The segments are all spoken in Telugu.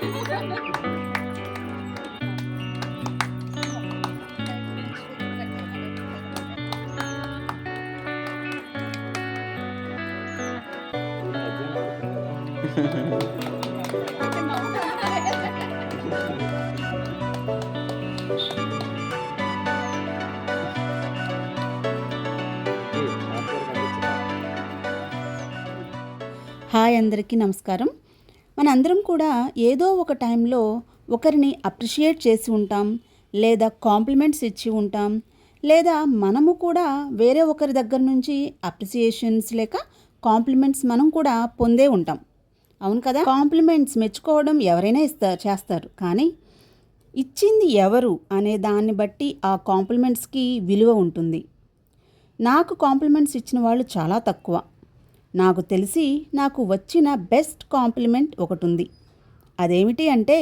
హాయ్ అందరికీ నమస్కారం. మనందరం కూడా ఏదో ఒక టైంలో ఒకరిని అప్రిషియేట్ చేసి ఉంటాం, లేదా కాంప్లిమెంట్స్ ఇచ్చి ఉంటాం, లేదా మనము కూడా వేరే ఒకరి దగ్గర నుంచి అప్రిసియేషన్స్ లేక కాంప్లిమెంట్స్ మనం కూడా పొందే ఉంటాం. అవును కదా? కాంప్లిమెంట్స్ మెచ్చుకోవడం ఎవరైనా చేస్తారు, కానీ ఇచ్చింది ఎవరు అనే దాన్ని బట్టి ఆ కాంప్లిమెంట్స్కి విలువ ఉంటుంది. నాకు కాంప్లిమెంట్స్ ఇచ్చిన వాళ్ళు చాలా తక్కువ. నాకు తెలిసి నాకు వచ్చిన బెస్ట్ కాంప్లిమెంట్ ఒకటి ఉంది. అదేమిటి అంటే,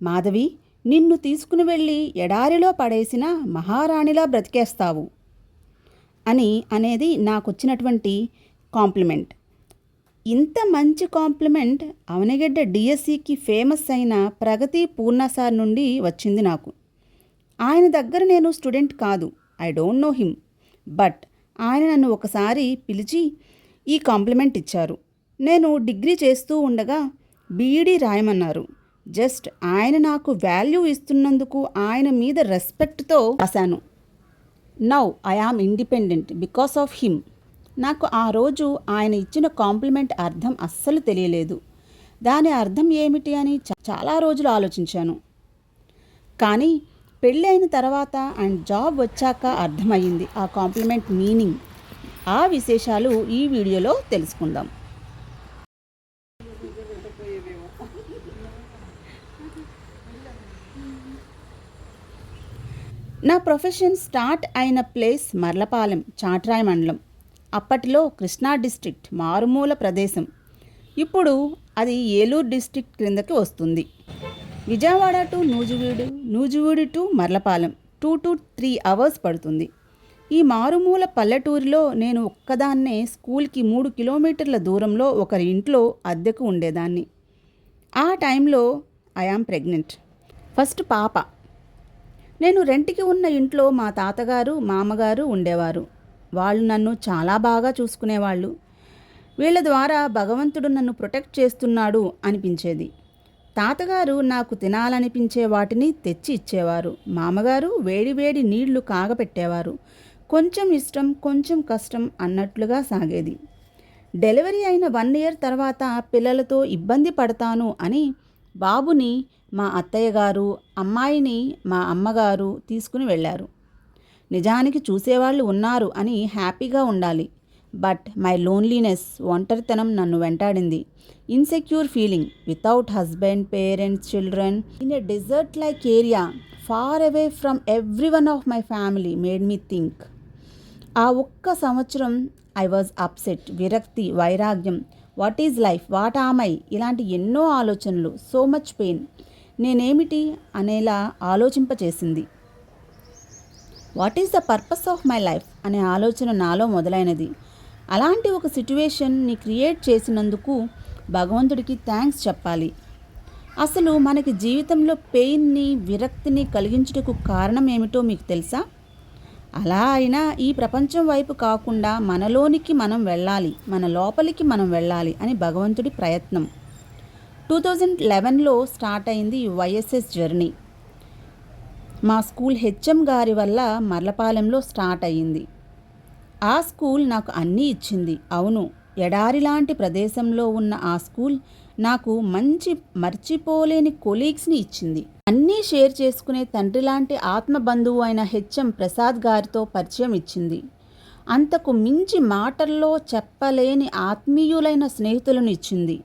మాధవి, నిన్ను తీసుకుని వెళ్ళి ఎడారిలో పడేసిన మహారాణిలా బ్రతికేస్తావు అనేది నాకు వచ్చినటువంటి కాంప్లిమెంట్. ఇంత మంచి కాంప్లిమెంట్ అవనిగడ్డ డిఎస్సికి ఫేమస్ అయిన ప్రగతి పూర్ణ సార్ నుండి వచ్చింది నాకు. ఆయన దగ్గర నేను స్టూడెంట్ కాదు, I don't know him, but ఆయన నన్ను ఒకసారి పిలిచి ఈ కాంప్లిమెంట్ ఇచ్చారు. నేను డిగ్రీ చేస్తూ ఉండగా బీఈడీ రాయమన్నారు. జస్ట్ ఆయన నాకు వాల్యూ ఇస్తున్నందుకు ఆయన మీద రెస్పెక్ట్తో రాశాను. Now I am independent because of him. నాకు ఆ రోజు ఆయన ఇచ్చిన కాంప్లిమెంట్ అర్థం అస్సలు తెలియలేదు. దాని అర్థం ఏమిటి అని చాలా రోజులు ఆలోచించాను. కానీ పెళ్ళి అయిన తర్వాత అండ్ జాబ్ వచ్చాక అర్థమయ్యింది ఆ కాంప్లిమెంట్ మీనింగ్. ఆ విశేషాలు ఈ వీడియోలో తెలుసుకుందాం. నా ప్రొఫెషన్ స్టార్ట్ అయిన ప్లేస్ మర్లపాలెం, చాట్రాయి మండలం. అప్పటిలో కృష్ణా డిస్ట్రిక్ట్ మారుమూల ప్రదేశం. ఇప్పుడు అది ఏలూరు డిస్ట్రిక్ట్ క్రిందకి వస్తుంది. Vijayawada to Nuzvid, Nuzvid to Marlapalem 2 to 3 hours పడుతుంది. ఈ మారుమూల పల్లెటూరిలో నేను ఒక్కదాన్నే స్కూల్కి 3 కిలోమీటర్ల దూరంలో ఒకరి ఇంట్లో అద్దెకు ఉండేదాన్ని. ఆ టైంలో ఐ యామ్ ప్రెగ్నెంట్, ఫస్ట్ పాప. నేను రెంట్కి ఉన్న ఇంట్లో మా తాతగారు, మామగారు ఉండేవారు. వాళ్ళు నన్ను చాలా బాగా చూసుకునేవాళ్ళు. వీళ్ళ ద్వారా భగవంతుడు నన్ను ప్రొటెక్ట్ చేస్తున్నాడు అనిపించేది. తాతగారు నాకు తినాలనిపించే వాటిని తెచ్చి ఇచ్చేవారు. మామగారు వేడి వేడి నీళ్లు కాగపెట్టేవారు. కొంచెం ఇష్టం కొంచెం కష్టం అన్నట్లుగా సాగేది. డెలివరీ అయిన 1 year తర్వాత పిల్లలతో ఇబ్బంది పడతాను అని బాబుని మా అత్తయ్య గారు, అమ్మాయిని మా అమ్మగారు తీసుకుని వెళ్ళారు. నిజానికి చూసేవాళ్ళు ఉన్నారు అని హ్యాపీగా ఉండాలి. బట్ మై లోన్లీనెస్, ఒంటరితనం నన్ను వెంటాడింది. Insecure feeling without husband, parents, children in a desert like area far away from every one of my family made me think. ఆ ఒక్క సంవత్సరం ఐ వాజ్ అప్సెట్, విరక్తి, వైరాగ్యం, what is life, what am I, ఇలాంటి ఎన్నో ఆలోచనలు, సో మచ్ పెయిన్. నేనేమిటి అనేలా ఆలోచింపచేసింది. What is the purpose of my life అనే ఆలోచన నాలో మొదలైనది. అలాంటి ఒక సిట్యువేషన్ని క్రియేట్ చేసినందుకు భగవంతుడికి థ్యాంక్స్ చెప్పాలి. అసలు మనకి జీవితంలో పెయిన్ని, విరక్తిని కలిగించుటకు కారణం ఏమిటో మీకు తెలుసా? అలా అయినా ఈ ప్రపంచం వైపు కాకుండా మనలోనికి మనం వెళ్ళాలి, మన లోపలికి మనం వెళ్ళాలి అని భగవంతుడి ప్రయత్నం. 2011లో స్టార్ట్ అయింది వైఎస్ఎస్ జర్నీ. మా స్కూల్ హెచ్ఎం గారి వల్ల మర్లపాలెంలో స్టార్ట్ అయ్యింది. ఆ స్కూల్ నాకు అన్నీ ఇచ్చింది. అవును, ఎడారి లాంటి ప్రదేశంలో ఉన్న ఆ స్కూల్ నాకు మంచి మర్చిపోలేని కొలీగ్స్ని ఇచ్చింది. అన్నీ షేర్ చేసుకునే తండ్రి లాంటి ఆత్మ బంధువు అయిన హెచ్ఎం ప్రసాద్ గారితో పరిచయం ఇచ్చింది. అంతకు మించి మాటల్లో చెప్పలేని ఆత్మీయులైన స్నేహితులను ఇచ్చింది.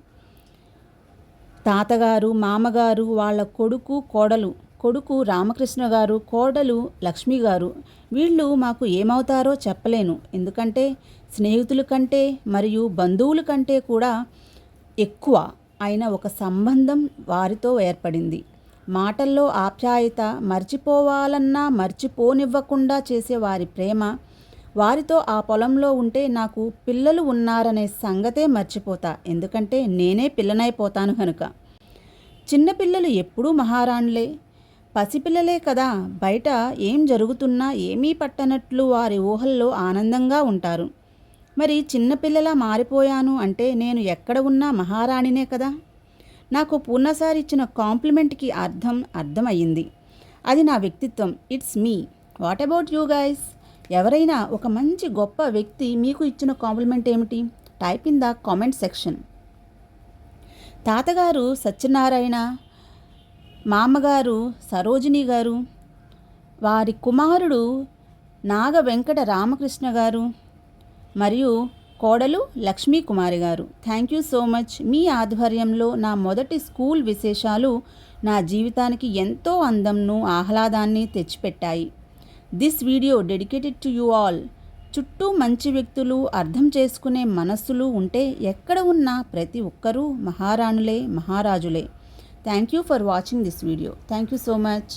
తాతగారు, మామగారు, వాళ్ళ కొడుకు, కోడలు, కొడుకు రామకృష్ణ గారు, కోడలు లక్ష్మి గారు, వీళ్ళు మాకు ఏమవుతారో చెప్పలేను. ఎందుకంటే స్నేహితుల కంటే మరియు బంధువుల కంటే కూడా ఎక్కువ అయిన ఒక సంబంధం వారితో ఏర్పడింది. మాటల్లో ఆప్యాయత, మర్చిపోవాలన్నా మర్చిపోనివ్వకుండా చేసే వారి ప్రేమ. వారితో ఆ పొలంలో ఉంటే నాకు పిల్లలు ఉన్నారనే సంగతే మర్చిపోతా, ఎందుకంటే నేనే పిల్లనైపోతాను కనుక. చిన్నపిల్లలు ఎప్పుడూ మహారాణులే. పసిపిల్లలే కదా, బయట ఏం జరుగుతున్నా ఏమీ పట్టనట్లు వారి ఊహల్లో ఆనందంగా ఉంటారు. మరి చిన్నపిల్లలా మారిపోయాను అంటే నేను ఎక్కడ ఉన్నా మహారాణినే కదా. నాకు పూర్ణసారి ఇచ్చిన కాంప్లిమెంట్కి అర్థమయ్యింది. అది నా వ్యక్తిత్వం. It's me. What about you guys? ఎవరైనా ఒక మంచి గొప్ప వ్యక్తి మీకు ఇచ్చిన కాంప్లిమెంట్ ఏమిటి? Type in the comment section. తాతగారు సత్యనారాయణ, మామగారు సరోజిని గారు, వారి కుమారుడు నాగ వెంకట రామకృష్ణ గారు మరియు కోడలు లక్ష్మీ కుమారి గారు. Thank you so much. మీ ఆధ్వర్యంలో నా మొదటి స్కూల్ విశేషాలు నా జీవితానికి ఎంతో అందంను ఆహ్లాదాన్ని తెచ్చిపెట్టాయి. This video dedicated to you all. చుట్టూ మంచి వ్యక్తులు, అర్థం చేసుకునే మనస్సులు ఉంటే ఎక్కడ ఉన్నా ప్రతి ఒక్కరూ మహారాణులే, మహారాజులే. Thank you for watching this video. Thank you so much.